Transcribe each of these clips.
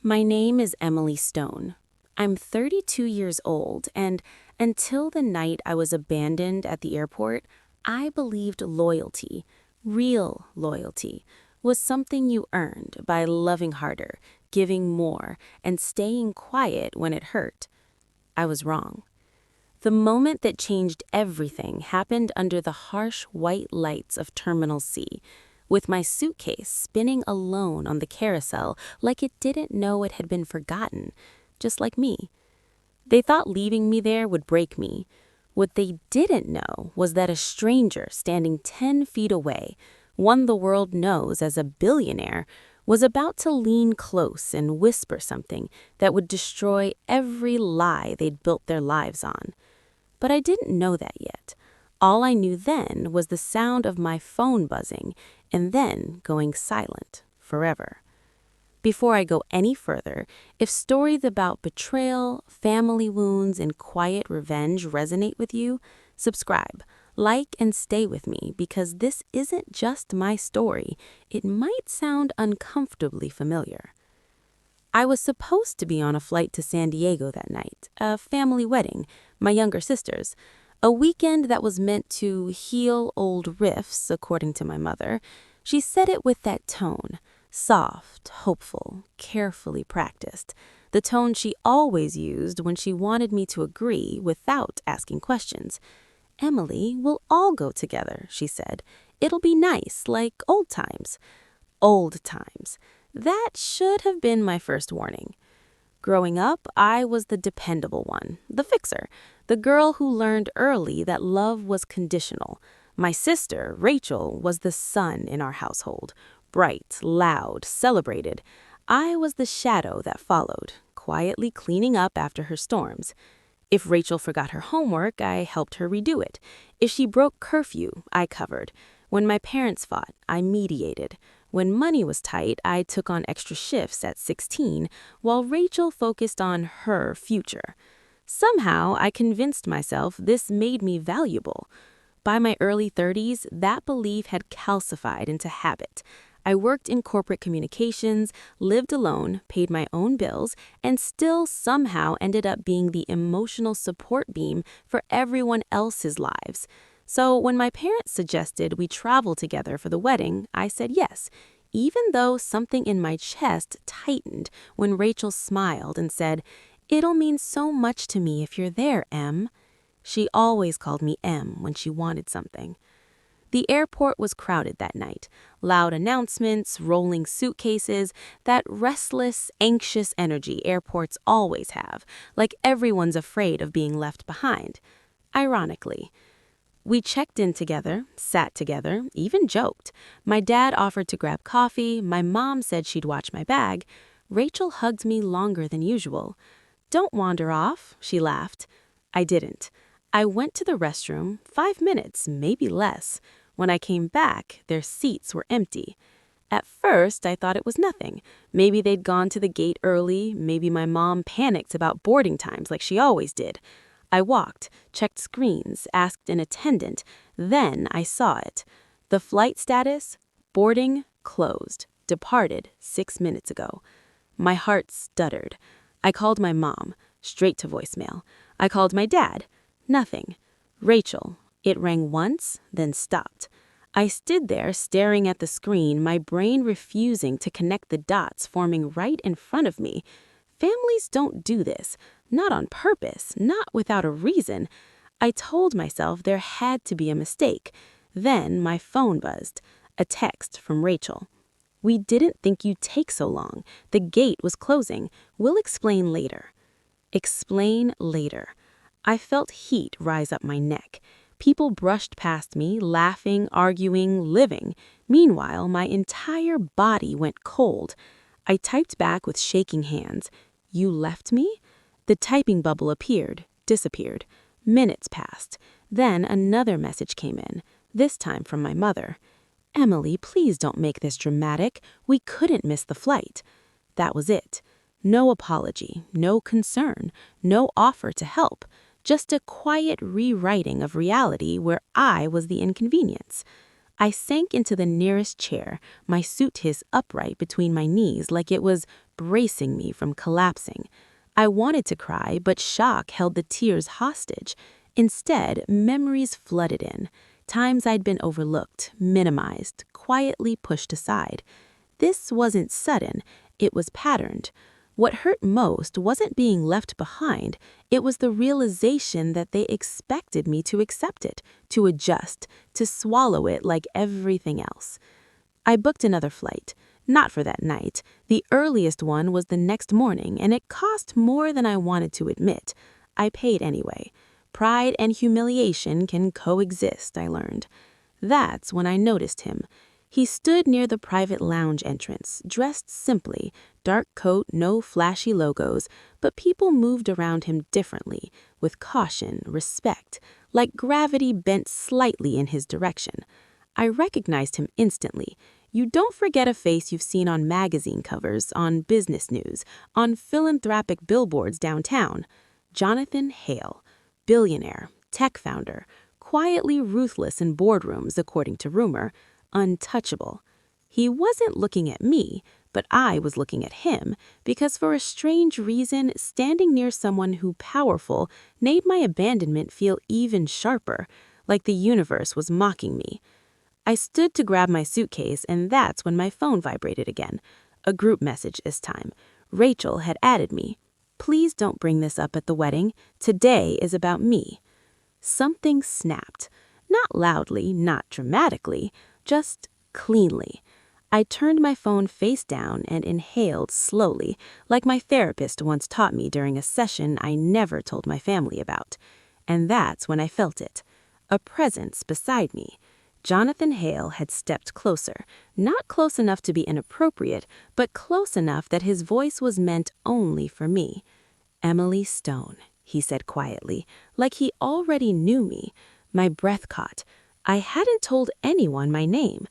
My name is Emily Stone. I'm 32 years old, and until the night I was abandoned at the airport, I believed loyalty, real loyalty, was something you earned by loving harder, giving more, and staying quiet when it hurt. I was wrong. The moment that changed everything happened under the harsh white lights of Terminal C, with my suitcase spinning alone on the carousel like it didn't know it had been forgotten, just like me. They thought leaving me there would break me. What they didn't know was that a stranger standing 10 feet away, one the world knows as a billionaire, was about to lean close and whisper something that would destroy every lie they'd built their lives on. But I didn't know that yet. All I knew then was the sound of my phone buzzing and then going silent forever. Before I go any further, if stories about betrayal, family wounds, and quiet revenge resonate with you, subscribe, like, and stay with me because this isn't just my story. It might sound uncomfortably familiar. I was supposed to be on a flight to San Diego that night, a family wedding, my younger sister's, a weekend that was meant to heal old rifts, according to my mother. She said it with that tone, soft, hopeful, carefully practiced, the tone she always used when she wanted me to agree without asking questions. "Emily, we'll all go together," she said. "It'll be nice, like old times." Old times. That should have been my first warning. Growing up, I was the dependable one, the fixer, the girl who learned early that love was conditional. My sister, Rachel, was the sun in our household, bright, loud, celebrated. I was the shadow that followed, quietly cleaning up after her storms. If Rachel forgot her homework, I helped her redo it. If she broke curfew, I covered. When my parents fought, I mediated. When money was tight, I took on extra shifts at 16, while Rachel focused on her future. Somehow, I convinced myself this made me valuable. By my early 30s, that belief had calcified into habit. I worked in corporate communications, lived alone, paid my own bills, and still somehow ended up being the emotional support beam for everyone else's lives. So when my parents suggested we travel together for the wedding, I said yes, even though something in my chest tightened when Rachel smiled and said, "It'll mean so much to me if you're there, Em." She always called me Em when she wanted something. The airport was crowded that night. Loud announcements, rolling suitcases, that restless, anxious energy airports always have, like everyone's afraid of being left behind. Ironically, we checked in together, sat together, even joked. My dad offered to grab coffee. My mom said she'd watch my bag. Rachel hugged me longer than usual. "Don't wander off," she laughed. I didn't. I went to the restroom, 5 minutes, maybe less. When I came back, their seats were empty. At first, I thought it was nothing. Maybe they'd gone to the gate early. Maybe my mom panicked about boarding times like she always did. I walked, checked screens, asked an attendant. Then I saw it. The flight status, boarding, closed, departed 6 minutes ago. My heart stuttered. I called my mom, straight to voicemail. I called my dad. Nothing. Rachel. It rang once, then stopped. I stood there staring at the screen, my brain refusing to connect the dots forming right in front of me. Families don't do this. Not on purpose, not without a reason. I told myself there had to be a mistake. Then my phone buzzed. A text from Rachel. "We didn't think you'd take so long. The gate was closing. We'll explain later." Explain later. I felt heat rise up my neck. People brushed past me, laughing, arguing, living. Meanwhile, my entire body went cold. I typed back with shaking hands. "You left me?" The typing bubble appeared, disappeared. Minutes passed. Then another message came in, this time from my mother. "Emily, please don't make this dramatic. We couldn't miss the flight." That was it. No apology, no concern, no offer to help. Just a quiet rewriting of reality where I was the inconvenience. I sank into the nearest chair, my suitcase upright between my knees like it was bracing me from collapsing. I wanted to cry, but shock held the tears hostage. Instead, memories flooded in. Times I'd been overlooked, minimized, quietly pushed aside. This wasn't sudden, it was patterned. What hurt most wasn't being left behind, it was the realization that they expected me to accept it, to adjust, to swallow it like everything else. I booked another flight. Not for that night. The earliest one was the next morning, and it cost more than I wanted to admit. I paid anyway. Pride and humiliation can coexist, I learned. That's when I noticed him. He stood near the private lounge entrance, dressed simply, dark coat, no flashy logos, but people moved around him differently, with caution, respect, like gravity bent slightly in his direction. I recognized him instantly. You don't forget a face you've seen on magazine covers, on business news, on philanthropic billboards downtown. Jonathan Hale, billionaire, tech founder, quietly ruthless in boardrooms, according to rumor, untouchable. He wasn't looking at me, but I was looking at him, because for a strange reason, standing near someone who powerful made my abandonment feel even sharper, like the universe was mocking me. I stood to grab my suitcase, and that's when my phone vibrated again. A group message this time. Rachel had added me. Please don't bring this up at the wedding. Today is about me. Something snapped. Not loudly, not dramatically, just cleanly. I turned my phone face down and inhaled slowly, like my therapist once taught me during a session I never told my family about. And that's when I felt it. A presence beside me. Jonathan Hale had stepped closer, not close enough to be inappropriate, but close enough that his voice was meant only for me. Emily Stone, he said quietly, like he already knew me. My breath caught. I hadn't told anyone my name.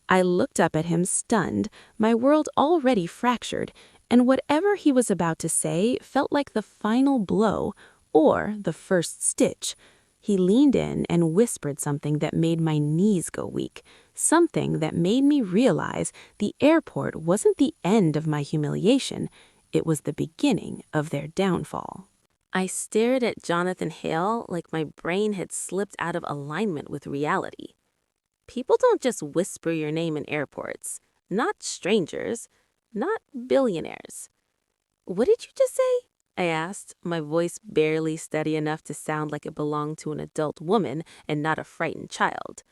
I looked up at him stunned, my world already fractured, and whatever he was about to say felt like the final blow, or the first stitch. He leaned in and whispered something that made my knees go weak, something that made me realize the airport wasn't the end of my humiliation, it was the beginning of their downfall. I stared at Jonathan Hale like my brain had slipped out of alignment with reality. People don't just whisper your name in airports. Not strangers. Not billionaires. What did you just say? I asked, my voice barely steady enough to sound like it belonged to an adult woman and not a frightened child.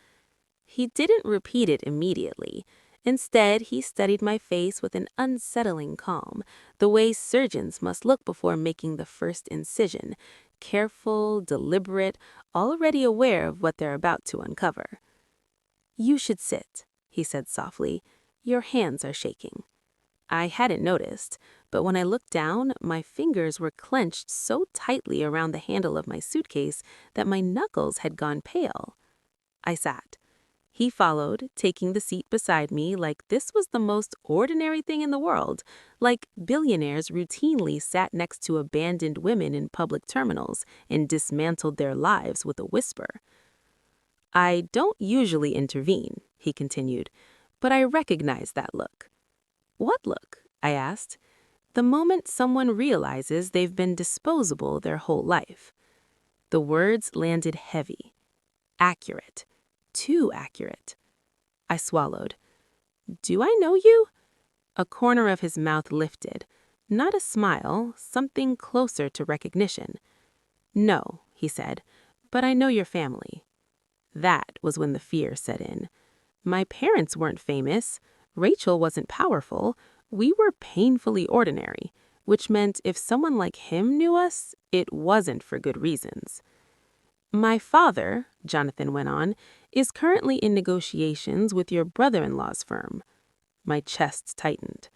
He didn't repeat it immediately. Instead, he studied my face with an unsettling calm, the way surgeons must look before making the first incision, careful, deliberate, already aware of what they're about to uncover. You should sit, he said softly. Your hands are shaking. I hadn't noticed, but when I looked down, my fingers were clenched so tightly around the handle of my suitcase that my knuckles had gone pale. I sat. He followed, taking the seat beside me like this was the most ordinary thing in the world, like billionaires routinely sat next to abandoned women in public terminals and dismantled their lives with a whisper. I don't usually intervene, he continued, but I recognize that look. What look? I asked. The moment someone realizes they've been disposable their whole life. The words landed heavy. Accurate. Too accurate. I swallowed. Do I know you? A corner of his mouth lifted. Not a smile, something closer to recognition. No, he said, but I know your family. That was when the fear set in. My parents weren't famous. Rachel wasn't powerful. We were painfully ordinary, which meant if someone like him knew us, it wasn't for good reasons. My father, Jonathan went on, is currently in negotiations with your brother-in-law's firm. My chest tightened.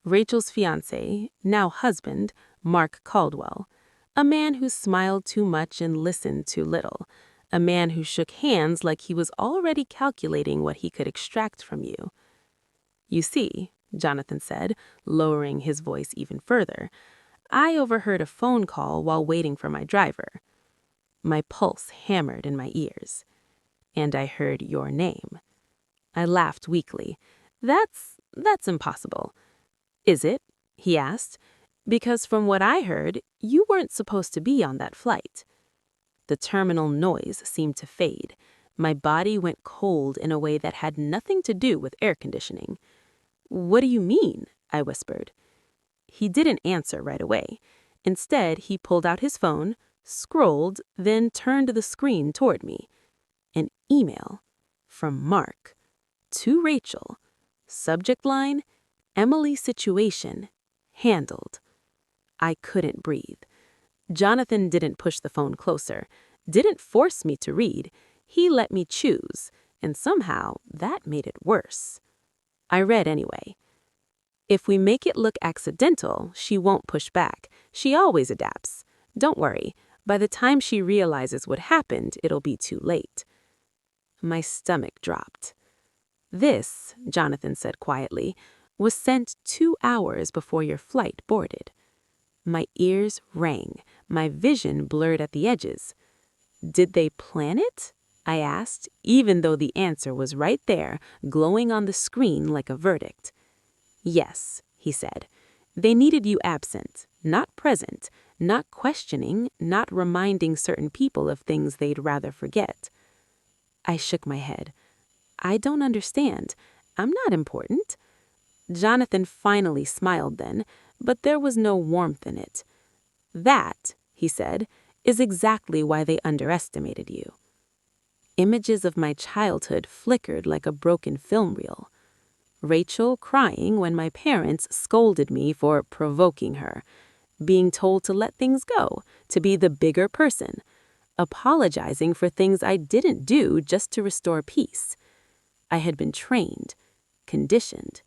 Rachel's fiancé, now husband, Mark Caldwell, a man who smiled too much and listened too little, a man who shook hands like he was already calculating what he could extract from you. You see, Jonathan said, lowering his voice even further, I overheard a phone call while waiting for my driver. My pulse hammered in my ears. And I heard your name. I laughed weakly. That's impossible. Is it? he asked. Because from what I heard, you weren't supposed to be on that flight. The terminal noise seemed to fade. My body went cold in a way that had nothing to do with air conditioning. What do you mean? I whispered. He didn't answer right away. Instead, he pulled out his phone, scrolled, then turned the screen toward me. An email from Mark to Rachel. Subject line, Emily situation, handled. I couldn't breathe. Jonathan didn't push the phone closer, didn't force me to read. He let me choose, and somehow that made it worse. I read anyway. If we make it look accidental, she won't push back. She always adapts. Don't worry. By the time she realizes what happened, it'll be too late. My stomach dropped. This, Jonathan said quietly, was sent 2 hours before your flight boarded. My ears rang. My vision blurred at the edges. Did they plan it? I asked, even though the answer was right there, glowing on the screen like a verdict. Yes, he said. They needed you absent, not present, not questioning, not reminding certain people of things they'd rather forget. I shook my head. I don't understand. I'm not important. Jonathan finally smiled then, but there was no warmth in it. That, he said, is exactly why they underestimated you. Images of my childhood flickered like a broken film reel. Rachel crying when my parents scolded me for provoking her, being told to let things go, to be the bigger person, apologizing for things I didn't do just to restore peace. I had been trained, conditioned.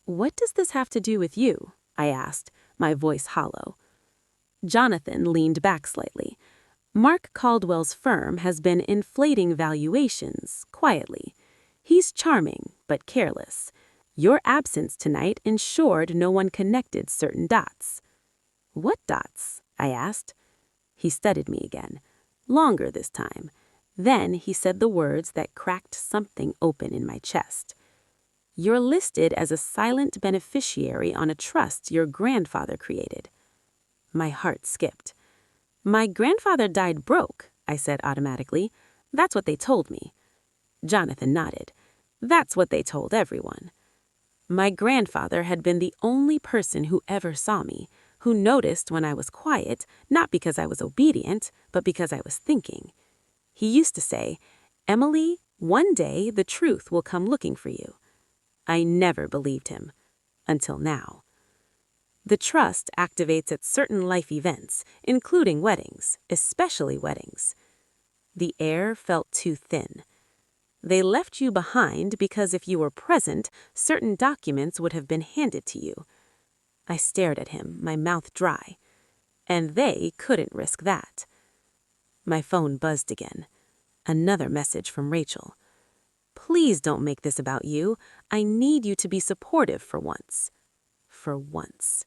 What does this have to do with you? I asked, my voice hollow. Jonathan leaned back slightly. Mark Caldwell's firm has been inflating valuations, quietly. He's charming, but careless. Your absence tonight ensured no one connected certain dots. What dots? I asked. He studied me again, longer this time. Then he said the words that cracked something open in my chest. You're listed as a silent beneficiary on a trust your grandfather created. My heart skipped. My grandfather died broke, I said automatically. That's what they told me. Jonathan nodded. That's what they told everyone. My grandfather had been the only person who ever saw me, who noticed when I was quiet, not because I was obedient, but because I was thinking. He used to say, Emily, one day the truth will come looking for you. I never believed him. Until now. The trust activates at certain life events, including weddings, especially weddings. The air felt too thin. They left you behind because if you were present, certain documents would have been handed to you. I stared at him, my mouth dry. And they couldn't risk that. My phone buzzed again. Another message from Rachel. Please don't make this about you. I need you to be supportive for once. For once.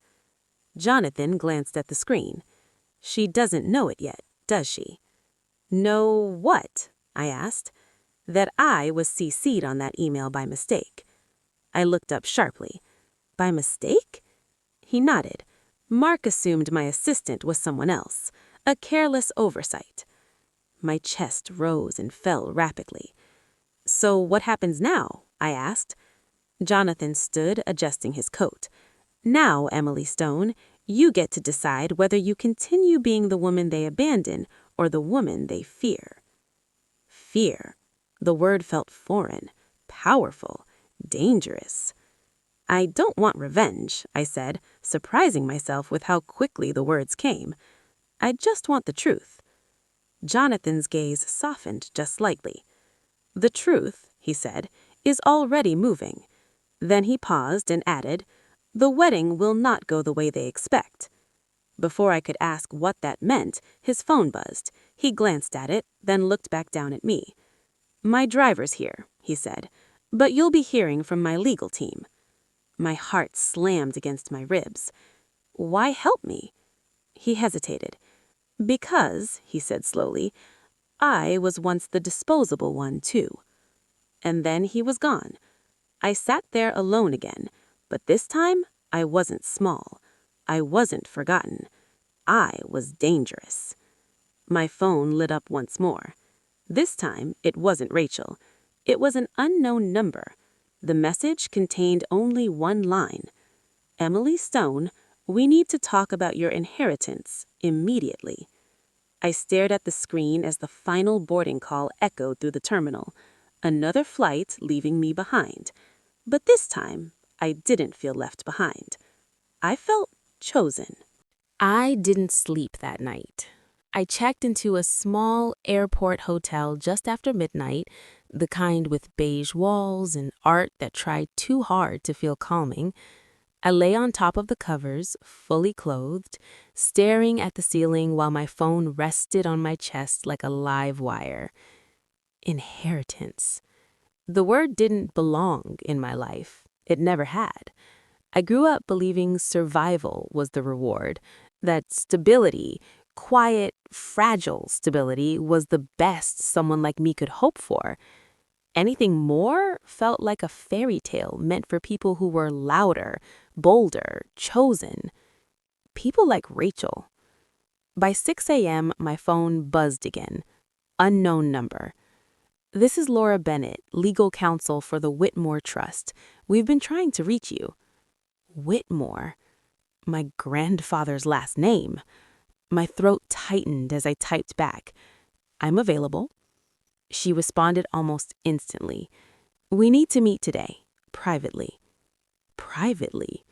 Jonathan glanced at the screen. She doesn't know it yet, does she? Know what? I asked. That I was CC'd on that email by mistake. I looked up sharply. By mistake? He nodded. Mark assumed my assistant was someone else. A careless oversight. My chest rose and fell rapidly. So what happens now? I asked. Jonathan stood, adjusting his coat. Now, Emily Stone, you get to decide whether you continue being the woman they abandon or the woman they fear. Fear. The word felt foreign, powerful, dangerous. I don't want revenge, I said, surprising myself with how quickly the words came. I just want the truth. Jonathan's gaze softened just slightly. The truth, he said, is already moving. Then he paused and added, the wedding will not go the way they expect. Before I could ask what that meant, his phone buzzed. He glanced at it, then looked back down at me. My driver's here, he said, but you'll be hearing from my legal team. My heart slammed against my ribs. Why help me? He hesitated. Because, he said slowly, I was once the disposable one, too. And then he was gone. I sat there alone again, but this time I wasn't small. I wasn't forgotten. I was dangerous. My phone lit up once more. This time, it wasn't Rachel. It was an unknown number. The message contained only one line. Emily Stone, we need to talk about your inheritance immediately. I stared at the screen as the final boarding call echoed through the terminal. Another flight leaving me behind. But this time, I didn't feel left behind. I felt chosen. I didn't sleep that night. I checked into a small airport hotel just after midnight, the kind with beige walls and art that tried too hard to feel calming. I lay on top of the covers, fully clothed, staring at the ceiling while my phone rested on my chest like a live wire. Inheritance. The word didn't belong in my life. It never had. I grew up believing survival was the reward, that stability, quiet, fragile stability, was the best someone like me could hope for. Anything more felt like a fairy tale meant for people who were louder, bolder, chosen. People like Rachel. By 6 a.m., my phone buzzed again. Unknown number. This is Laura Bennett, legal counsel for the Whitmore Trust. We've been trying to reach you. Whitmore. My grandfather's last name. My throat tightened as I typed back. I'm available. She responded almost instantly. We need to meet today, privately. Privately?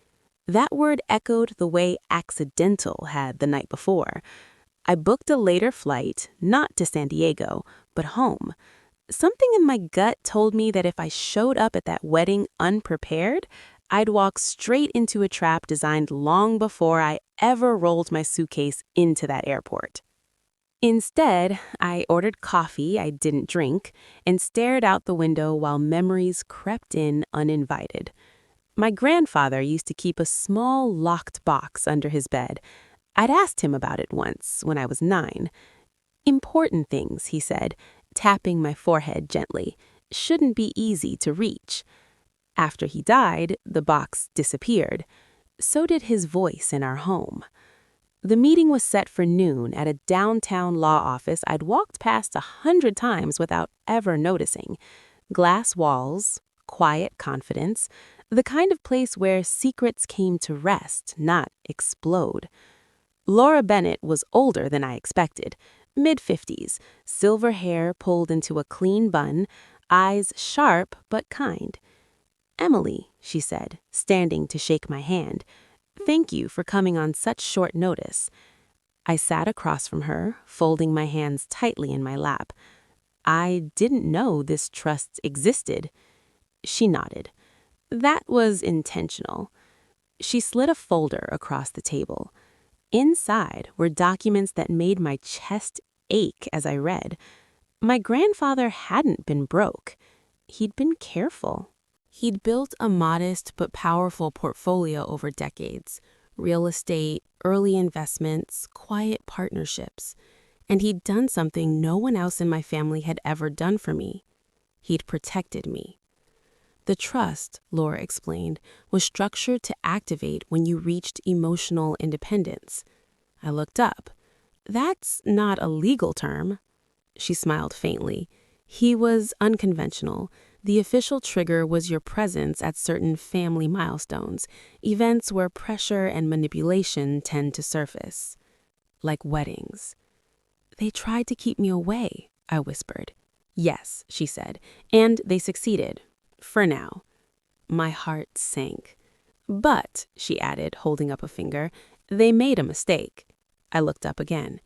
That word echoed the way accidental had the night before. I booked a later flight, not to San Diego, but home. Something in my gut told me that if I showed up at that wedding unprepared, I'd walk straight into a trap designed long before I ever rolled my suitcase into that airport. Instead, I ordered coffee I didn't drink and stared out the window while memories crept in uninvited. My grandfather used to keep a small locked box under his bed. I'd asked him about it once when I was 9. Important things, he said, tapping my forehead gently, shouldn't be easy to reach. After he died, the box disappeared. So did his voice in our home. The meeting was set for noon at a downtown law office I'd walked past 100 times without ever noticing. Glass walls, quiet confidence, the kind of place where secrets came to rest, not explode. Laura Bennett was older than I expected, mid-50s, silver hair pulled into a clean bun, eyes sharp but kind. Emily, she said, standing to shake my hand. Thank you for coming on such short notice. I sat across from her, folding my hands tightly in my lap. I didn't know this trust existed. She nodded. That was intentional. She slid a folder across the table. Inside were documents that made my chest ache as I read. My grandfather hadn't been broke. He'd been careful. He'd built a modest but powerful portfolio over decades, real estate, early investments, quiet partnerships. And he'd done something no one else in my family had ever done for me. He'd protected me. The trust, Laura explained, was structured to activate when you reached emotional independence. I looked up. That's not a legal term. She smiled faintly. He was unconventional. The official trigger was your presence at certain family milestones, events where pressure and manipulation tend to surface. Like weddings. They tried to keep me away, I whispered. Yes, she said, and they succeeded. For now. My heart sank. But, she added, holding up a finger, they made a mistake. I looked up again.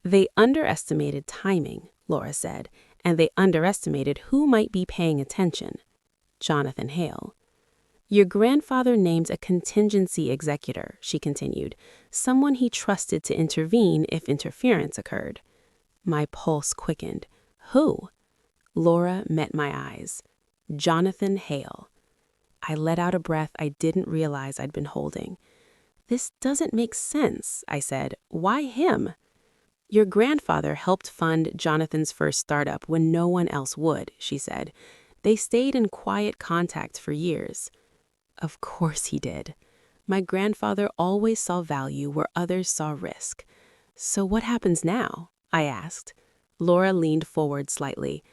They underestimated timing, Laura said, and they underestimated who might be paying attention. Jonathan Hale. Your grandfather named a contingency executor, she continued, someone he trusted to intervene if interference occurred. My pulse quickened. Who? Laura met my eyes. Jonathan Hale. I let out a breath I didn't realize I'd been holding. This doesn't make sense, I said. Why him? Your grandfather helped fund Jonathan's first startup when no one else would, she said. They stayed in quiet contact for years. Of course he did. My grandfather always saw value where others saw risk. So what happens now? I asked. Laura leaned forward slightly.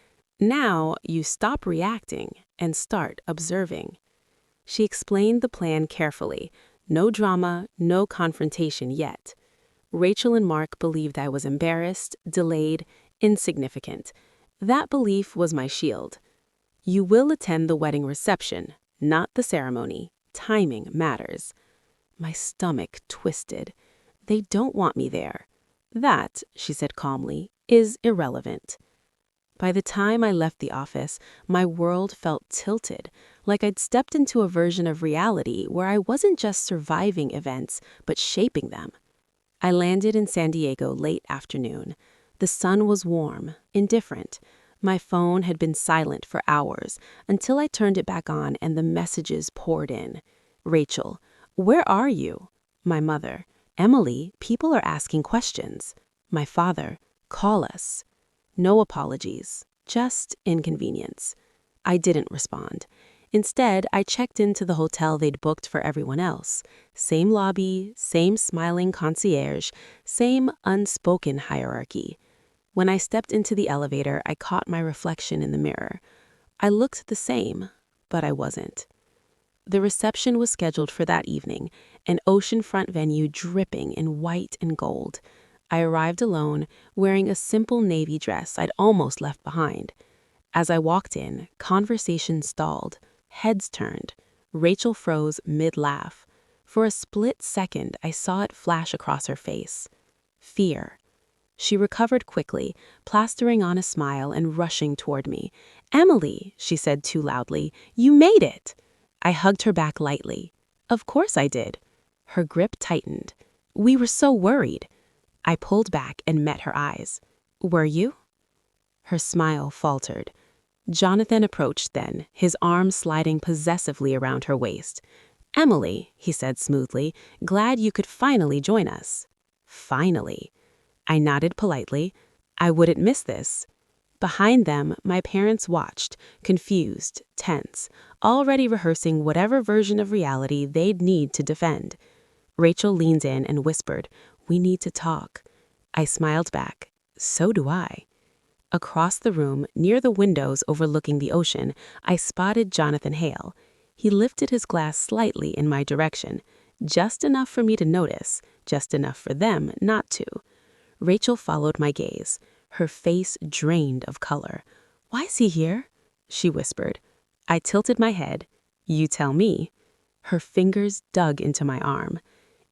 Now you stop reacting and start observing. She explained the plan carefully. No drama, no confrontation yet. Rachel and Mark believed I was embarrassed, delayed, insignificant. That belief was my shield. You will attend the wedding reception, not the ceremony. Timing matters. My stomach twisted. They don't want me there. That, she said calmly, is irrelevant. By the time I left the office, my world felt tilted, like I'd stepped into a version of reality where I wasn't just surviving events, but shaping them. I landed in San Diego late afternoon. The sun was warm, indifferent. My phone had been silent for hours until I turned it back on and the messages poured in. Rachel, where are you? My mother, Emily, people are asking questions. My father, call us. No apologies, just inconvenience. I didn't respond. Instead, I checked into the hotel they'd booked for everyone else. Same lobby, same smiling concierge, same unspoken hierarchy. When I stepped into the elevator, I caught my reflection in the mirror. I looked the same, but I wasn't. The reception was scheduled for that evening, an oceanfront venue dripping in white and gold. I arrived alone, wearing a simple navy dress I'd almost left behind. As I walked in, conversation stalled. Heads turned. Rachel froze mid-laugh. For a split second, I saw it flash across her face. Fear. She recovered quickly, plastering on a smile and rushing toward me. "Emily," she said too loudly, "you made it!" I hugged her back lightly. "Of course I did." Her grip tightened. "We were so worried." I pulled back and met her eyes. "Were you?" Her smile faltered. Jonathan approached then, his arm sliding possessively around her waist. "Emily," he said smoothly, "glad you could finally join us." Finally. I nodded politely. I wouldn't miss this. Behind them, my parents watched, confused, tense, already rehearsing whatever version of reality they'd need to defend. Rachel leaned in and whispered, "We need to talk." I smiled back. "So do I." Across the room, near the windows overlooking the ocean, I spotted Jonathan Hale. He lifted his glass slightly in my direction, just enough for me to notice, just enough for them not to. Rachel followed my gaze, her face drained of color. "Why is he here?" she whispered. I tilted my head. "You tell me." Her fingers dug into my arm.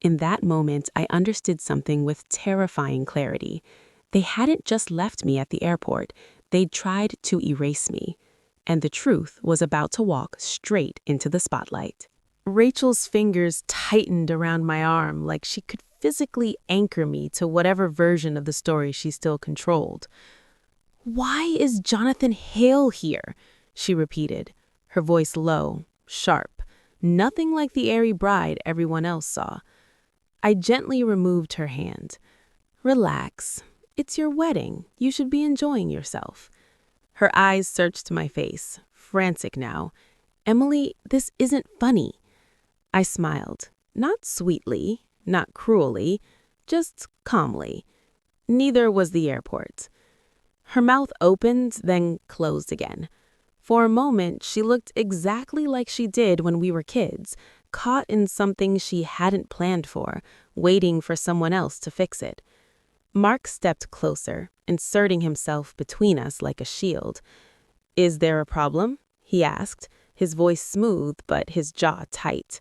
In that moment, I understood something with terrifying clarity. They hadn't just left me at the airport. They'd tried to erase me. And the truth was about to walk straight into the spotlight. Rachel's fingers tightened around my arm like she could physically anchor me to whatever version of the story she still controlled. "Why is Jonathan Hale here?" she repeated, her voice low, sharp, nothing like the airy bride everyone else saw. I gently removed her hand. "Relax. It's your wedding. You should be enjoying yourself." Her eyes searched my face, frantic now. "Emily, this isn't funny." I smiled, not sweetly, not cruelly, just calmly. Neither was the airport. Her mouth opened, then closed again. For a moment, she looked exactly like she did when we were kids, caught in something she hadn't planned for, waiting for someone else to fix it. Mark stepped closer, inserting himself between us like a shield. "Is there a problem?" he asked, his voice smooth but his jaw tight.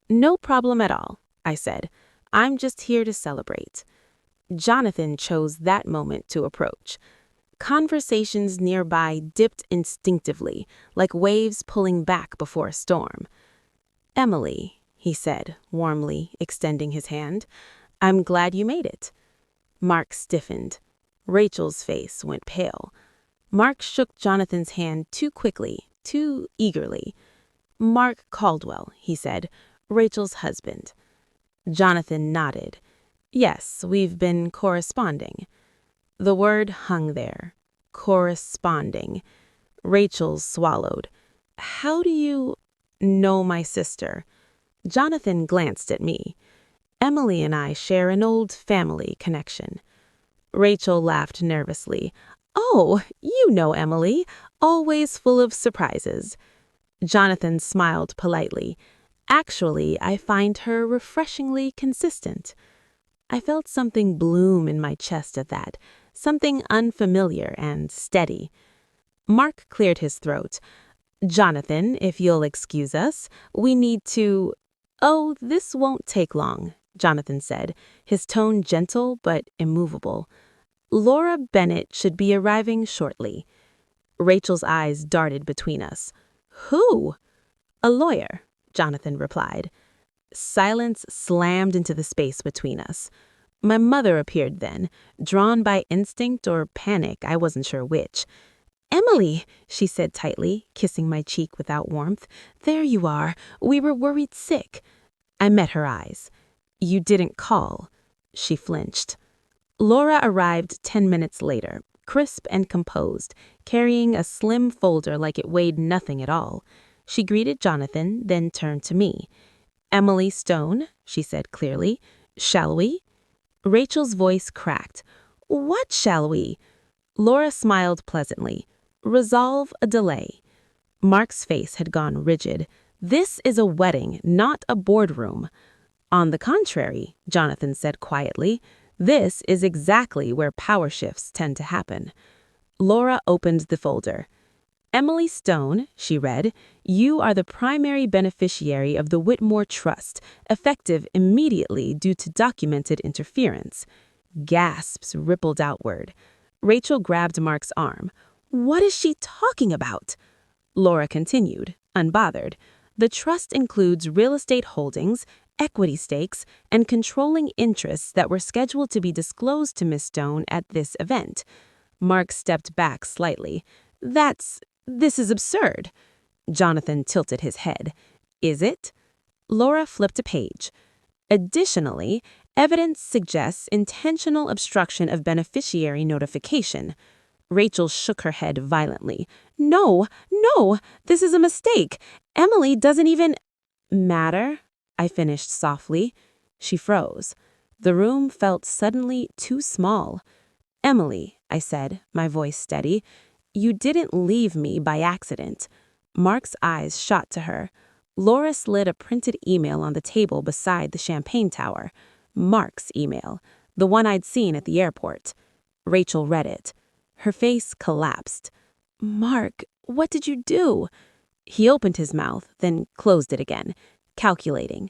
"No problem at all," I said. "I'm just here to celebrate." Jonathan chose that moment to approach. Conversations nearby dipped instinctively, like waves pulling back before a storm. "Emily," he said, warmly, extending his hand, "I'm glad you made it." Mark stiffened. Rachel's face went pale. Mark shook Jonathan's hand too quickly, too eagerly. "Mark Caldwell," he said, "Rachel's husband." Jonathan nodded. "Yes, we've been corresponding." The word hung there. Corresponding. Rachel swallowed. "How do you know my sister?" Jonathan glanced at me. Emily and I share an old family connection. Rachel laughed nervously. Oh, you know Emily, always full of surprises. Jonathan smiled politely. Actually, I find her refreshingly consistent. I felt something bloom in my chest at that, something unfamiliar and steady. Mark cleared his throat. Jonathan, if you'll excuse us, we need to— Oh, this won't take long, Jonathan said, his tone gentle but immovable. Laura Bennett should be arriving shortly. Rachel's eyes darted between us. Who? A lawyer, Jonathan replied. Silence slammed into the space between us. My mother appeared then, drawn by instinct or panic, I wasn't sure which. Emily, she said tightly, kissing my cheek without warmth. There you are. We were worried sick. I met her eyes. You didn't call. She flinched. Laura arrived 10 minutes later, crisp and composed, carrying a slim folder like it weighed nothing at all. She greeted Jonathan, then turned to me. Emily Stone, she said clearly. Shall we? Rachel's voice cracked. What shall we? Laura smiled pleasantly. Resolve a delay. Mark's face had gone rigid. This is a wedding, not a boardroom. On the contrary, Jonathan said quietly, this is exactly where power shifts tend to happen. Laura opened the folder. Emily Stone, she read, you are the primary beneficiary of the Whitmore Trust, effective immediately due to documented interference. Gasps rippled outward. Rachel grabbed Mark's arm. What is she talking about? Laura continued, unbothered. The trust includes real estate holdings, equity stakes, and controlling interests that were scheduled to be disclosed to Miss Stone at this event. Mark stepped back slightly. This is absurd. Jonathan tilted his head. Is it? Laura flipped a page. Additionally, evidence suggests intentional obstruction of beneficiary notification. Rachel shook her head violently. No, this is a mistake. Emily doesn't even matter, I finished softly. She froze. The room felt suddenly too small. Emily, I said, my voice steady, you didn't leave me by accident. Mark's eyes shot to her. Laura slid a printed email on the table beside the champagne tower. Mark's email, the one I'd seen at the airport. Rachel read it. Her face collapsed. Mark, what did you do? He opened his mouth, then closed it again, calculating.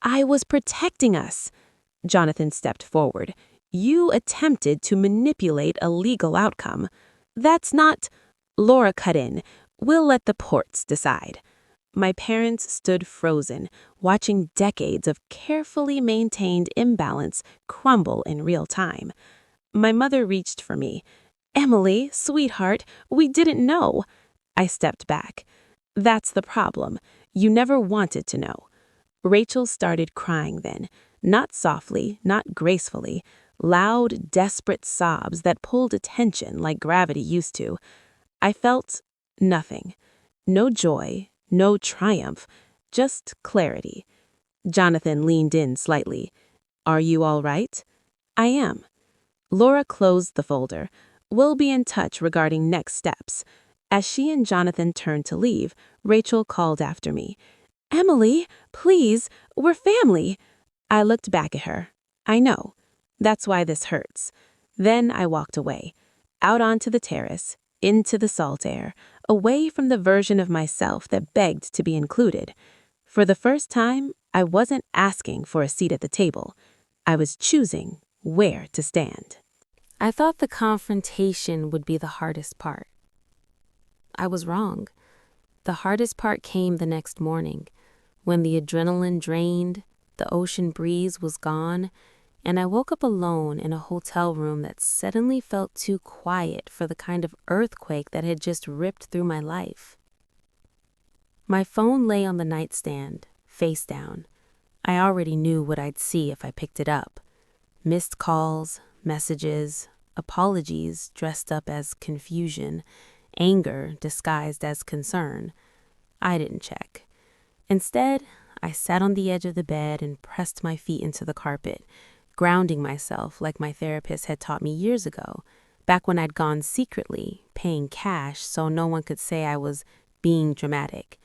I was protecting us. Jonathan stepped forward. You attempted to manipulate a legal outcome. That's not— Laura cut in. We'll let the courts decide. My parents stood frozen, watching decades of carefully maintained imbalance crumble in real time. My mother reached for me. Emily, sweetheart, we didn't know. I stepped back. That's the problem. You never wanted to know. Rachel started crying then, not softly, not gracefully, loud, desperate sobs that pulled attention like gravity used to. I felt nothing. No joy, no triumph, just clarity. Jonathan leaned in slightly. Are you all right? I am. Laura closed the folder. We'll be in touch regarding next steps. As she and Jonathan turned to leave, Rachel called after me. Emily, please, we're family. I looked back at her. I know. That's why this hurts. Then I walked away, out onto the terrace, into the salt air, away from the version of myself that begged to be included. For the first time, I wasn't asking for a seat at the table. I was choosing where to stand. I thought the confrontation would be the hardest part. I was wrong. The hardest part came the next morning, when the adrenaline drained, the ocean breeze was gone, and I woke up alone in a hotel room that suddenly felt too quiet for the kind of earthquake that had just ripped through my life. My phone lay on the nightstand, face down. I already knew what I'd see if I picked it up. Missed calls, messages, apologies dressed up as confusion, anger disguised as concern. I didn't check. Instead, I sat on the edge of the bed and pressed my feet into the carpet, grounding myself like my therapist had taught me years ago, back when I'd gone secretly, paying cash so no one could say I was being dramatic.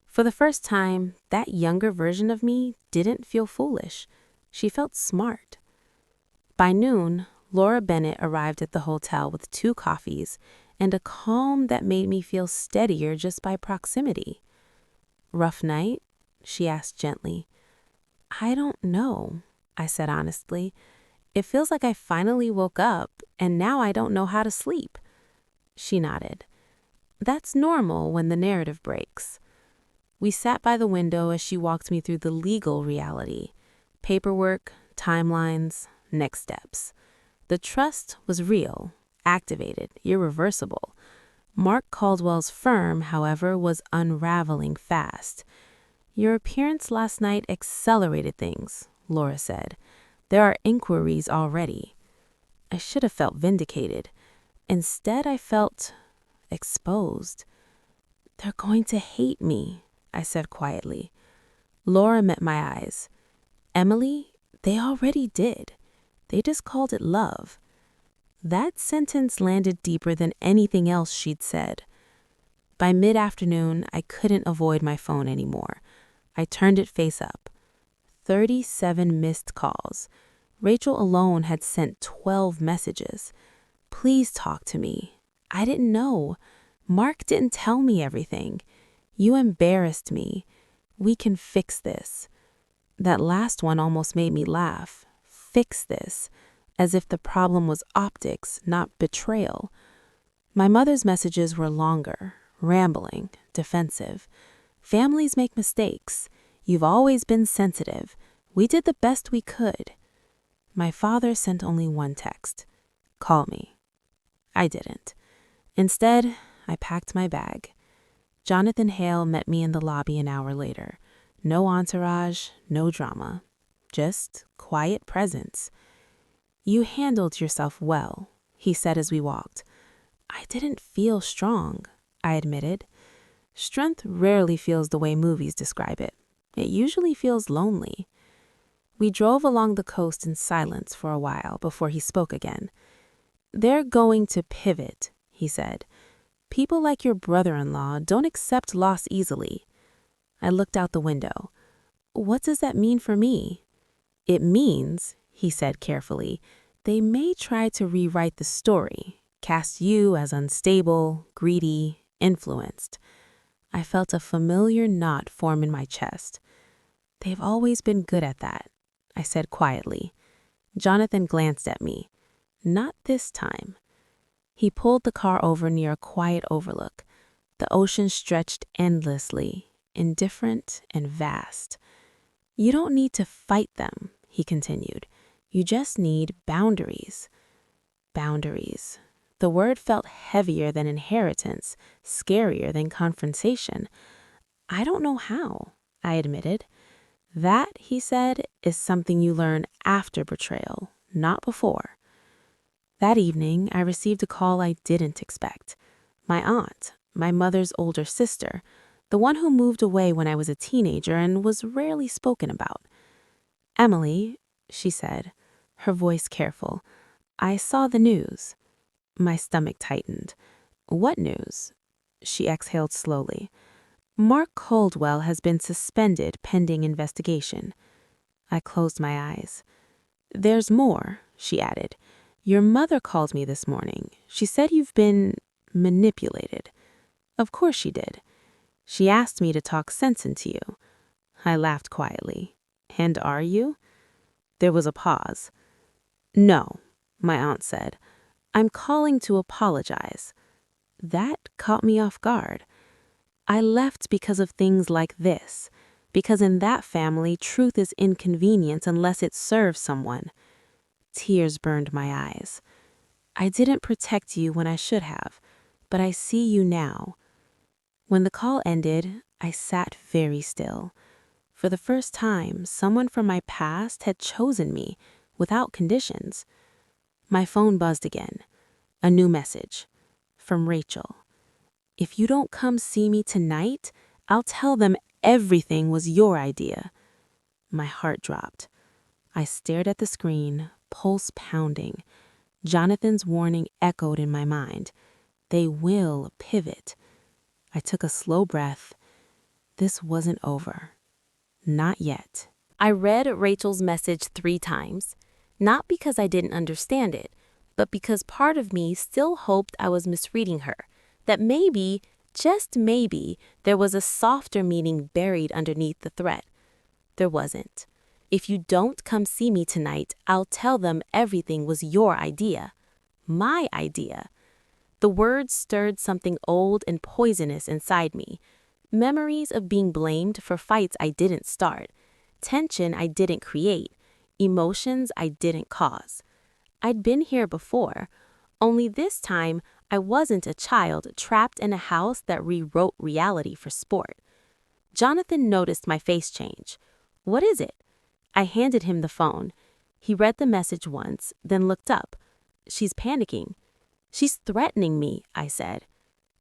For the first time, that younger version of me didn't feel foolish. She felt smart. By noon, Laura Bennett arrived at the hotel with 2 coffees and a calm that made me feel steadier just by proximity. "Rough night?" she asked gently. "I don't know," I said honestly. "It feels like I finally woke up and now I don't know how to sleep." She nodded. "That's normal when the narrative breaks." We sat by the window as she walked me through the legal reality. Paperwork, timelines, next steps. The trust was real, activated, irreversible. Mark Caldwell's firm, however, was unraveling fast. "Your appearance last night accelerated things," Laura said. "There are inquiries already." I should have felt vindicated. Instead, I felt exposed. "They're going to hate me," I said quietly. Laura met my eyes. "Emily, they already did. They just called it love." That sentence landed deeper than anything else she'd said. By mid-afternoon, I couldn't avoid my phone anymore. I turned it face up. 37 missed calls. Rachel alone had sent 12 messages. "Please talk to me. I didn't know. Mark didn't tell me everything. You embarrassed me. We can fix this." That last one almost made me laugh. Fix this. As if the problem was optics, not betrayal. My mother's messages were longer, rambling, defensive. "Families make mistakes. You've always been sensitive. We did the best we could." My father sent only one text. "Call me." I didn't. Instead, I packed my bag. Jonathan Hale met me in the lobby an hour later. No entourage, no drama. Just quiet presence. "You handled yourself well," he said as we walked. "I didn't feel strong," I admitted. Strength rarely feels the way movies describe it. It usually feels lonely. We drove along the coast in silence for a while before he spoke again. "They're going to pivot," he said. "People like your brother-in-law don't accept loss easily." I looked out the window. "What does that mean for me?" "It means," he said carefully, "they may try to rewrite the story, cast you as unstable, greedy, influenced." I felt a familiar knot form in my chest. "They've always been good at that," I said quietly. Jonathan glanced at me. "Not this time." He pulled the car over near a quiet overlook. The ocean stretched endlessly, indifferent and vast. "You don't need to fight them," he continued. "You just need boundaries." Boundaries. The word felt heavier than inheritance, scarier than confrontation. "I don't know how," I admitted. "That," he said, "is something you learn after betrayal, not before." That evening, I received a call I didn't expect. My aunt, my mother's older sister, the one who moved away when I was a teenager and was rarely spoken about. "Emily," she said, her voice careful, "I saw the news." My stomach tightened. "What news?" She exhaled slowly. "Mark Caldwell has been suspended pending investigation." I closed my eyes. "There's more," she added. "Your mother called me this morning. She said you've been manipulated." Of course she did. "She asked me to talk sense into you." I laughed quietly. "And are you?" There was a pause. "No," my aunt said. "I'm calling to apologize." That caught me off guard. I left because of things like this, because in that family, truth is inconvenient unless it serves someone. Tears burned my eyes. "I didn't protect you when I should have, but I see you now." When the call ended, I sat very still. For the first time, someone from my past had chosen me, without conditions. My phone buzzed again. A new message. From Rachel. "If you don't come see me tonight, I'll tell them everything was your idea. My heart dropped. I stared at the screen, pulse pounding. Jonathan's warning echoed in my mind. They will pivot. I took a slow breath. This wasn't over. Not yet. I read Rachel's message 3 times, not because I didn't understand it, but because part of me still hoped I was misreading her, that maybe, just maybe, there was a softer meaning buried underneath the threat. There wasn't. If you don't come see me tonight, I'll tell them everything was your idea. My idea. The words stirred something old and poisonous inside me. Memories of being blamed for fights I didn't start, tension I didn't create, emotions I didn't cause. I'd been here before, only this time I wasn't a child trapped in a house that rewrote reality for sport. Jonathan noticed my face change. "What is it?" I handed him the phone. He read the message once, then looked up. "She's panicking." "She's threatening me," I said.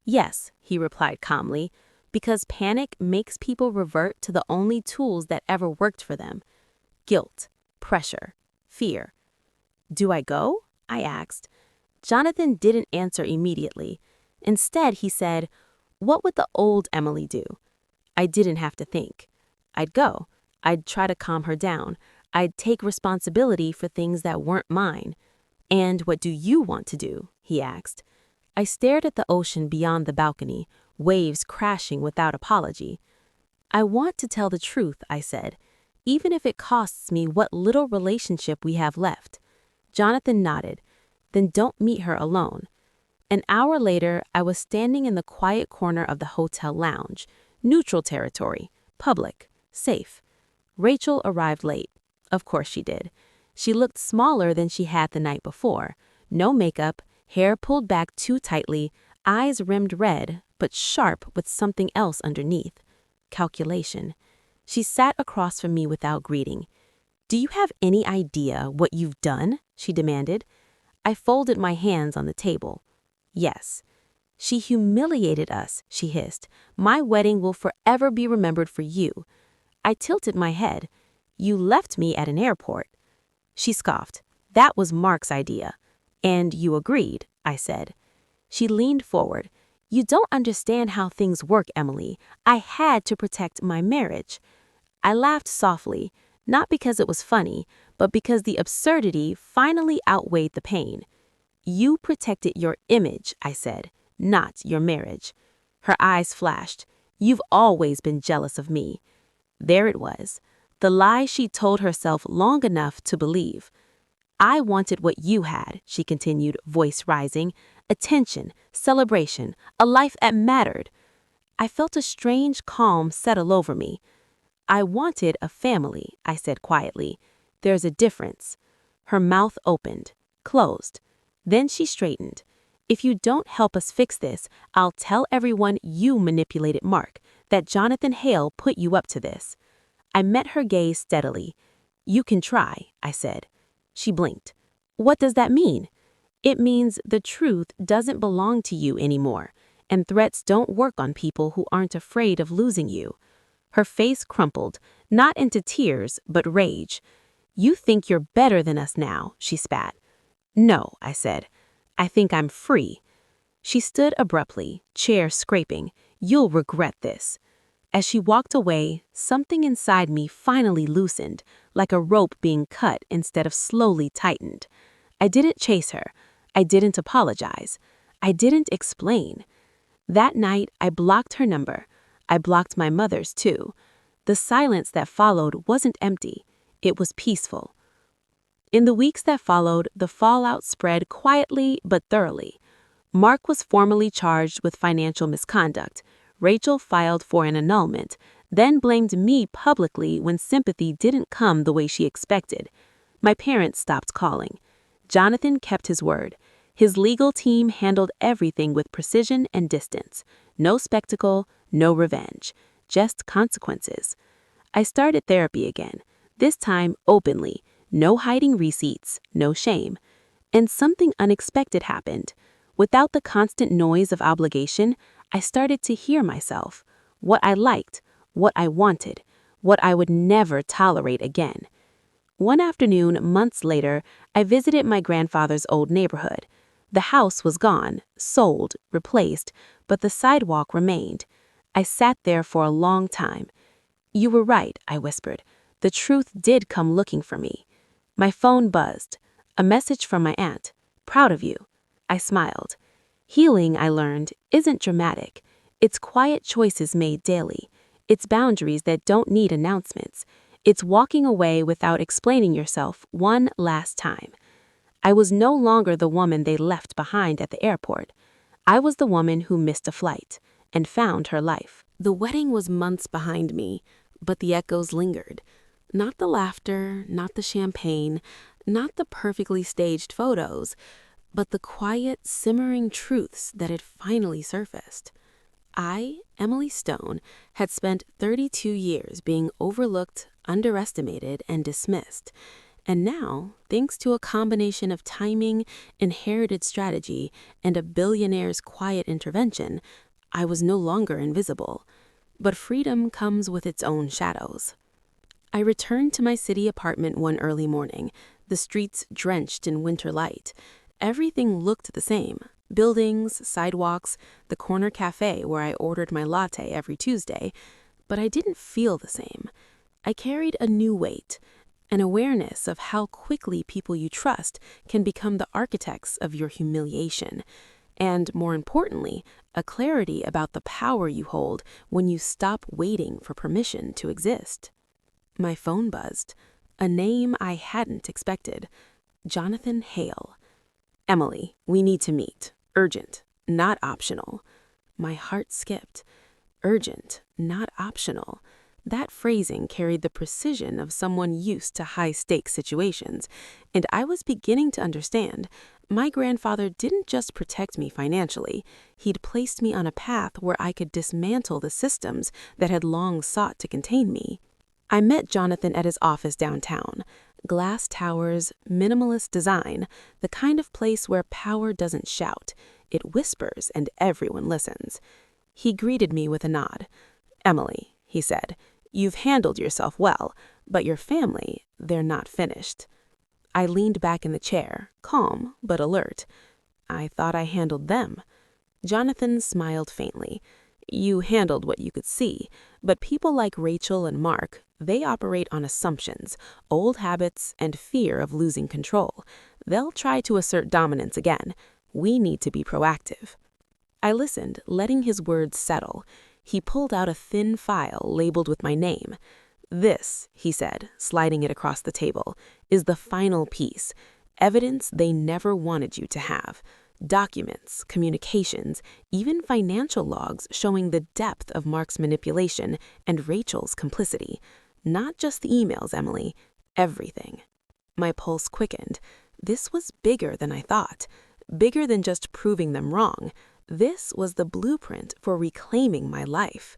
"Yes," he replied calmly, "because panic makes people revert to the only tools that ever worked for them. Guilt, pressure, fear." "Do I go?" I asked. Jonathan didn't answer immediately. Instead, he said, "What would the old Emily do?" I didn't have to think. I'd go. I'd try to calm her down. I'd take responsibility for things that weren't mine. "And what do you want to do?" he asked. I stared at the ocean beyond the balcony, waves crashing without apology. "I want to tell the truth," I said, "even if it costs me what little relationship we have left." Jonathan nodded. "Then don't meet her alone." An hour later, I was standing in the quiet corner of the hotel lounge, neutral territory, public, safe. Rachel arrived late. Of course she did. She looked smaller than she had the night before. No makeup, hair pulled back too tightly, eyes rimmed red, but sharp with something else underneath. Calculation. She sat across from me without greeting. "Do you have any idea what you've done?" she demanded. I folded my hands on the table. "Yes." "She humiliated us," she hissed. "My wedding will forever be remembered for you." I tilted my head. "You left me at an airport." She scoffed. "That was Mark's idea." "And you agreed," I said. She leaned forward. "You don't understand how things work, Emily. I had to protect my marriage." I laughed softly, not because it was funny, but because the absurdity finally outweighed the pain. "You protected your image," I said, "not your marriage." Her eyes flashed. "You've always been jealous of me." There it was, the lie she told herself long enough to believe. "I wanted what you had," she continued, voice rising. "Attention, celebration, a life that mattered." I felt a strange calm settle over me. "I wanted a family," I said quietly. "There's a difference." Her mouth opened, closed. Then she straightened. "If you don't help us fix this, I'll tell everyone you manipulated Mark, that Jonathan Hale put you up to this." I met her gaze steadily. "You can try," I said. She blinked. "What does that mean?" "It means the truth doesn't belong to you anymore, and threats don't work on people who aren't afraid of losing you." Her face crumpled, not into tears, but rage. "You think you're better than us now," she spat. "No," I said. "I think I'm free." She stood abruptly, chair scraping. "You'll regret this." As she walked away, something inside me finally loosened, like a rope being cut instead of slowly tightened. I didn't chase her. I didn't apologize. I didn't explain. That night, I blocked her number. I blocked my mother's too. The silence that followed wasn't empty. It was peaceful. In the weeks that followed, the fallout spread quietly but thoroughly. Mark was formally charged with financial misconduct. Rachel filed for an annulment, then blamed me publicly when sympathy didn't come the way she expected. My parents stopped calling. Jonathan kept his word. His legal team handled everything with precision and distance. No spectacle, no revenge, just consequences. I started therapy again, this time openly. No hiding receipts, no shame. And something unexpected happened. Without the constant noise of obligation, I started to hear myself, what I liked, what I wanted, what I would never tolerate again. One afternoon, months later, I visited my grandfather's old neighborhood. The house was gone, sold, replaced, but the sidewalk remained. I sat there for a long time. "You were right," I whispered. "The truth did come looking for me." My phone buzzed. A message from my aunt. "Proud of you." I smiled. Healing, I learned, isn't dramatic. It's quiet choices made daily. It's boundaries that don't need announcements. It's walking away without explaining yourself one last time. I was no longer the woman they left behind at the airport. I was the woman who missed a flight and found her life. The wedding was months behind me, but the echoes lingered. Not the laughter, not the champagne, not the perfectly staged photos, but the quiet, simmering truths that had finally surfaced. I, Emily Stone, had spent 32 years being overlooked, underestimated, and dismissed. And now, thanks to a combination of timing, inherited strategy, and a billionaire's quiet intervention, I was no longer invisible. But freedom comes with its own shadows. I returned to my city apartment one early morning, the streets drenched in winter light. Everything looked the same. Buildings, sidewalks, the corner cafe where I ordered my latte every Tuesday, but I didn't feel the same. I carried a new weight, an awareness of how quickly people you trust can become the architects of your humiliation, and more importantly, a clarity about the power you hold when you stop waiting for permission to exist. My phone buzzed, a name I hadn't expected. Jonathan Hale. "Emily, we need to meet. Urgent, not optional." My heart skipped. Urgent, not optional. That phrasing carried the precision of someone used to high-stakes situations, and I was beginning to understand. My grandfather didn't just protect me financially. He'd placed me on a path where I could dismantle the systems that had long sought to contain me. I met Jonathan at his office downtown. Glass towers, minimalist design, the kind of place where power doesn't shout. It whispers and everyone listens. He greeted me with a nod. "Emily," he said, "you've handled yourself well, but your family, they're not finished." I leaned back in the chair, calm but alert. "I thought I handled them." Jonathan smiled faintly. "You handled what you could see, but people like Rachel and Mark, they operate on assumptions, old habits, and fear of losing control. They'll try to assert dominance again. We need to be proactive." I listened, letting his words settle. He pulled out a thin file labeled with my name. "This," he said, sliding it across the table, "is the final piece. Evidence they never wanted you to have. Documents, communications, even financial logs showing the depth of Mark's manipulation and Rachel's complicity. Not just the emails, Emily. Everything." My pulse quickened. This was bigger than I thought. Bigger than just proving them wrong. This was the blueprint for reclaiming my life.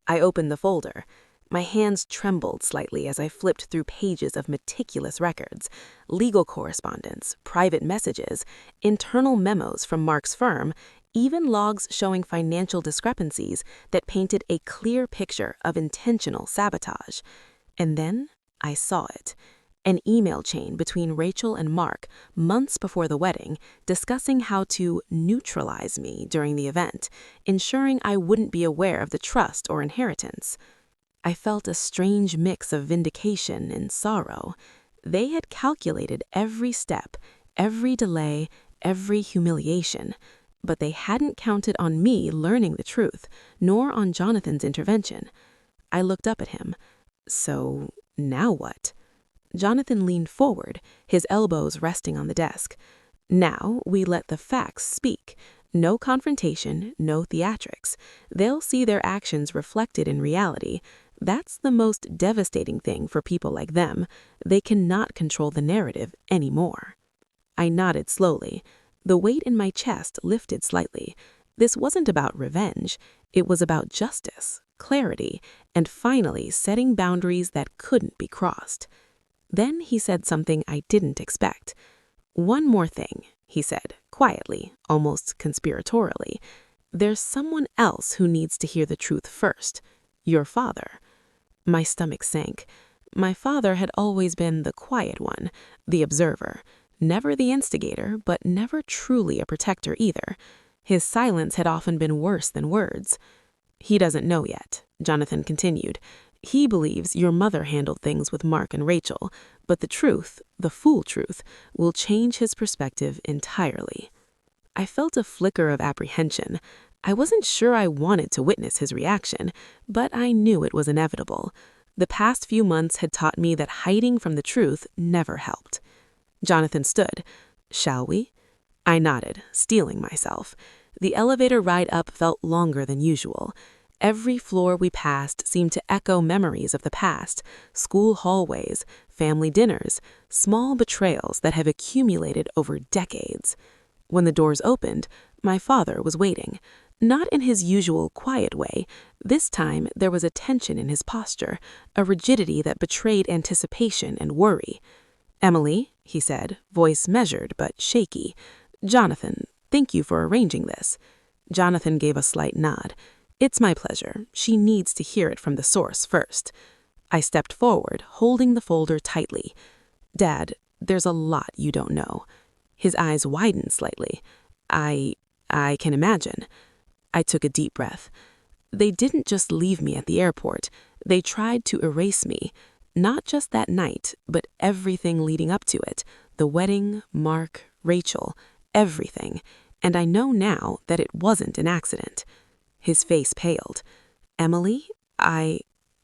I opened the folder. My hands trembled slightly as I flipped through pages of meticulous records, legal correspondence, private messages, internal memos from Mark's firm, even logs showing financial discrepancies that painted a clear picture of intentional sabotage. And then I saw it. An email chain between Rachel and Mark, months before the wedding, discussing how to neutralize me during the event, ensuring I wouldn't be aware of the trust or inheritance. I felt a strange mix of vindication and sorrow. They had calculated every step, every delay, every humiliation, but they hadn't counted on me learning the truth, nor on Jonathan's intervention. I looked up at him. "So, now what?" Jonathan leaned forward, his elbows resting on the desk. "Now we let the facts speak. No confrontation, no theatrics. They'll see their actions reflected in reality. That's the most devastating thing for people like them. They cannot control the narrative anymore." I nodded slowly. The weight in my chest lifted slightly. This wasn't about revenge. It was about justice, clarity, and finally setting boundaries that couldn't be crossed. Then he said something I didn't expect. "One more thing," he said, quietly, almost conspiratorially. "There's someone else who needs to hear the truth first. Your father. My stomach sank. My father had always been the quiet one, the observer, never the instigator, but never truly a protector either. His silence had often been worse than words. He doesn't know yet, Jonathan continued. He believes your mother handled things with Mark and Rachel, but the truth, the full truth, will change his perspective entirely. I felt a flicker of apprehension. I wasn't sure I wanted to witness his reaction, but I knew it was inevitable. The past few months had taught me that hiding from the truth never helped. Jonathan stood. Shall we? I nodded, steeling myself. The elevator ride up felt longer than usual. Every floor we passed seemed to echo memories of the past, school hallways, family dinners, small betrayals that have accumulated over decades. When the doors opened, my father was waiting. Not in his usual quiet way. This time there was a tension in his posture, a rigidity that betrayed anticipation and worry. Emily, he said, voice measured but shaky. Jonathan, thank you for arranging this. Jonathan gave a slight nod. It's my pleasure. She needs to hear it from the source first. I stepped forward, holding the folder tightly. Dad, there's a lot you don't know. His eyes widened slightly. I can imagine. I took a deep breath. They didn't just leave me at the airport. They tried to erase me. Not just that night, but everything leading up to it. The wedding, Mark, Rachel, everything. And I know now that it wasn't an accident. His face paled. Emily,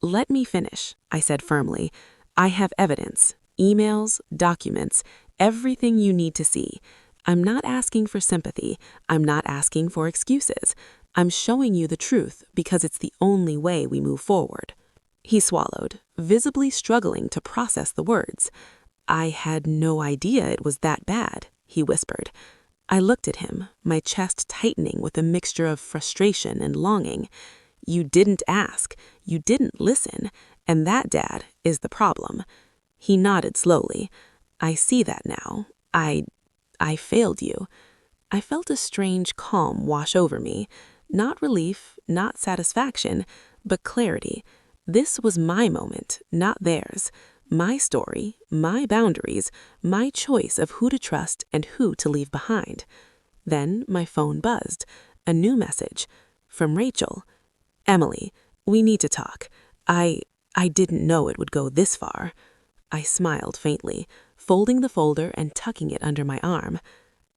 Let me finish, I said firmly. I have evidence, emails, documents, everything you need to see. I'm not asking for sympathy. I'm not asking for excuses. I'm showing you the truth because it's the only way we move forward. He swallowed, visibly struggling to process the words. I had no idea it was that bad, he whispered. I looked at him, my chest tightening with a mixture of frustration and longing. You didn't ask, you didn't listen, and that, Dad, is the problem. He nodded slowly. I see that now. I failed you. I felt a strange calm wash over me. Not relief, not satisfaction, but clarity. This was my moment, not theirs. My story, my boundaries, my choice of who to trust and who to leave behind. Then my phone buzzed. A new message. From Rachel. Emily, we need to talk. I didn't know it would go this far. I smiled faintly, folding the folder and tucking it under my arm.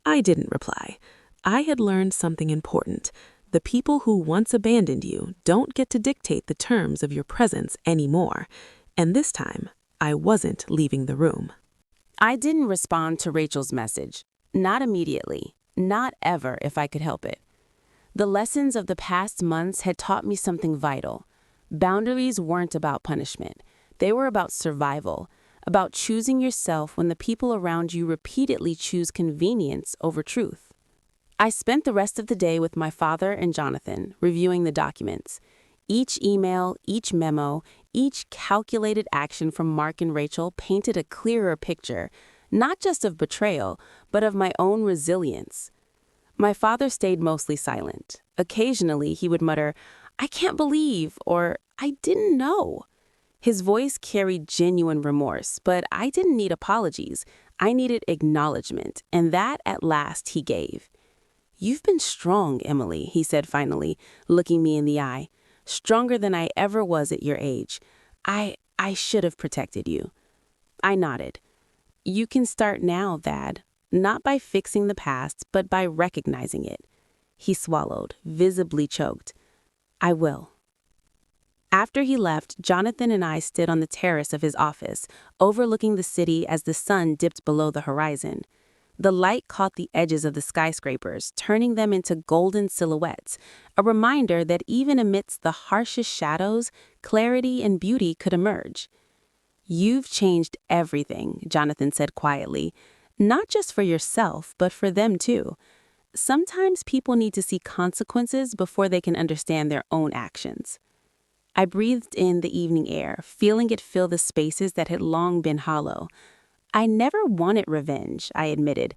I didn't reply. I had learned something important. The people who once abandoned you don't get to dictate the terms of your presence anymore. And this time, I wasn't leaving the room. I didn't respond to Rachel's message. Not immediately. Not ever, if I could help it. The lessons of the past months had taught me something vital. Boundaries weren't about punishment. They were about survival, about choosing yourself when the people around you repeatedly choose convenience over truth. I spent the rest of the day with my father and Jonathan, reviewing the documents. Each email, each memo, each calculated action from Mark and Rachel painted a clearer picture, not just of betrayal, but of my own resilience. My father stayed mostly silent. Occasionally, he would mutter, "I can't believe," or "I didn't know." His voice carried genuine remorse, but I didn't need apologies. I needed acknowledgement, and that at last he gave. "You've been strong, Emily," he said finally, looking me in the eye. "Stronger than I ever was at your age. I should have protected you." I nodded. "You can start now, Dad. Not by fixing the past, but by recognizing it." He swallowed, visibly choked. "I will." After he left, Jonathan and I stood on the terrace of his office, overlooking the city as the sun dipped below the horizon. The light caught the edges of the skyscrapers, turning them into golden silhouettes, a reminder that even amidst the harshest shadows, clarity and beauty could emerge. "You've changed everything," Jonathan said quietly, "not just for yourself, but for them too. Sometimes people need to see consequences before they can understand their own actions." I breathed in the evening air, feeling it fill the spaces that had long been hollow. I never wanted revenge, I admitted.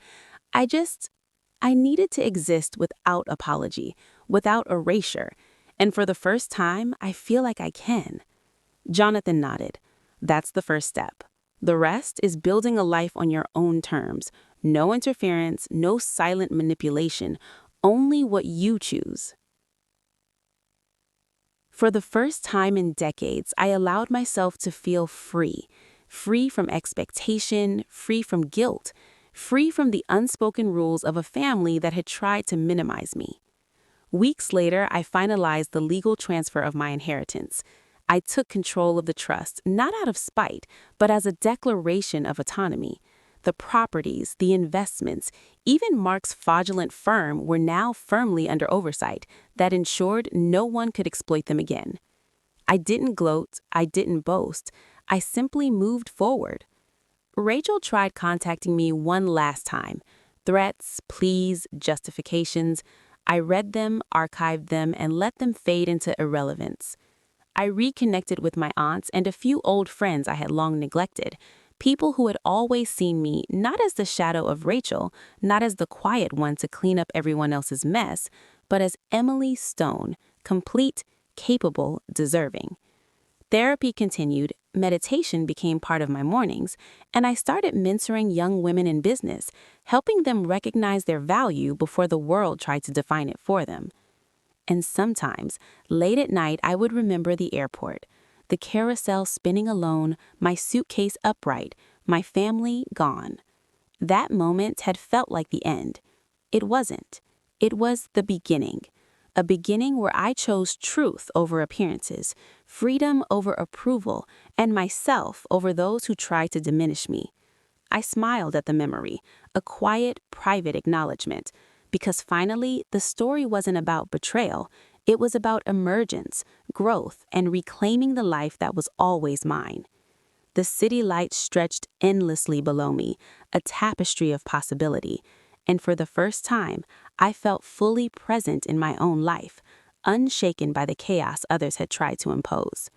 I needed to exist without apology, without erasure. And for the first time, I feel like I can. Jonathan nodded. That's the first step. The rest is building a life on your own terms. No interference, no silent manipulation, only what you choose. For the first time in decades, I allowed myself to feel free. Free from expectation, free from guilt, free from the unspoken rules of a family that had tried to minimize me. Weeks later, I finalized the legal transfer of my inheritance. I took control of the trust, not out of spite, but as a declaration of autonomy. The properties, the investments, even Mark's fraudulent firm were now firmly under oversight that ensured no one could exploit them again. I didn't gloat, I didn't boast, I simply moved forward. Rachel tried contacting me one last time. Threats, pleas, justifications. I read them, archived them, and let them fade into irrelevance. I reconnected with my aunts and a few old friends I had long neglected, people who had always seen me not as the shadow of Rachel, not as the quiet one to clean up everyone else's mess, but as Emily Stone, complete, capable, deserving. Therapy continued, meditation became part of my mornings, and I started mentoring young women in business, helping them recognize their value before the world tried to define it for them. And sometimes, late at night, I would remember the airport, the carousel spinning alone, my suitcase upright, my family gone. That moment had felt like the end. It wasn't. It was the beginning. A beginning where I chose truth over appearances, freedom over approval, and myself over those who tried to diminish me. I smiled at the memory, a quiet, private acknowledgement, because finally, the story wasn't about betrayal. It was about emergence, growth, and reclaiming the life that was always mine. The city lights stretched endlessly below me, a tapestry of possibility, and for the first time, I felt fully present in my own life, unshaken by the chaos others had tried to impose.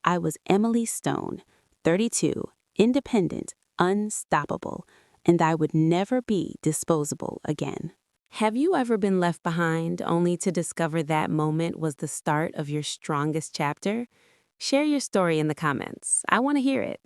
I was Emily Stone, 32, independent, unstoppable, and I would never be disposable again. Have you ever been left behind only to discover that moment was the start of your strongest chapter? Share your story in the comments. I want to hear it.